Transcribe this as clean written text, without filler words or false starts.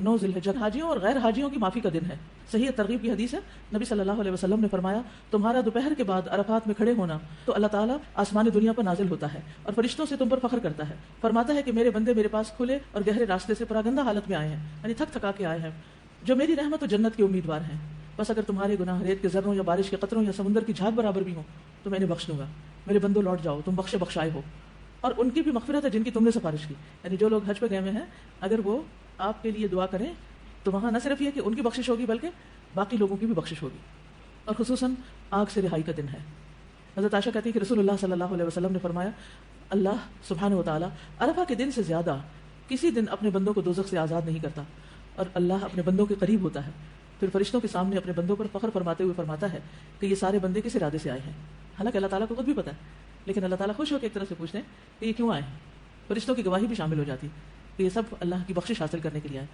9 ذی الحجہ حاجیوں اور غیر حاجیوں کی معافی کا دن ہے. صحیح ترغیب کی حدیث ہے, نبی صلی اللہ علیہ وسلم نے فرمایا تمہارا دوپہر کے بعد عرفات میں کھڑے ہونا تو اللہ تعالیٰ آسمان دنیا پر نازل ہوتا ہے اور فرشتوں سے تم پر فخر کرتا ہے, فرماتا ہے کہ میرے بندے میرے پاس کھلے اور گہرے راستے سے پراگندہ حالت میں آئے ہیں, یعنی تھک تھکا کے آئے ہیں, جو میری رحمت و جنت کے امیدوار ہیں. بس اگر تمہارے گناہ ریت کے ذروں یا بارش کے قطروں یا سمندر کی جھاگ برابر بھی ہوں تو میں انہیں بخش دوں گا. میرے بندوں لوٹ جاؤ, تم بخشے بخشائے ہو. اور ان کی بھی مغفرت ہے جن کی تم نے سفارش کی, یعنی جو لوگ حج پہ گئے ہوئے ہیں اگر وہ آپ کے لیے دعا کریں تو وہاں نہ صرف یہ کہ ان کی بخشش ہوگی بلکہ باقی لوگوں کی بھی بخشش ہوگی. اور خصوصاً آگ سے رہائی کا دن ہے. حضرت عائشہ کہتی ہے کہ رسول اللہ صلی اللہ علیہ وسلم نے فرمایا اللہ سبحانہ و تعالیٰ عرفہ کے دن سے زیادہ کسی دن اپنے بندوں کو دوزخ سے آزاد نہیں کرتا, اور اللہ اپنے بندوں کے قریب ہوتا ہے. پھر فرشتوں کے سامنے اپنے بندوں پر فخر فرماتے ہوئے فرماتا ہے کہ یہ سارے بندے کس ارادے سے آئے ہیں. حالانکہ اللہ تعالیٰ کو خود بھی پتا ہے, لیکن اللہ تعالیٰ خوش ہو کے ایک طرح سے پوچھتے ہیں کہ یہ کیوں آئے ہیں. فرشتوں کی گواہی بھی شامل ہو جاتی کہ یہ سب اللہ کی بخشش حاصل کرنے کے لیے آئے.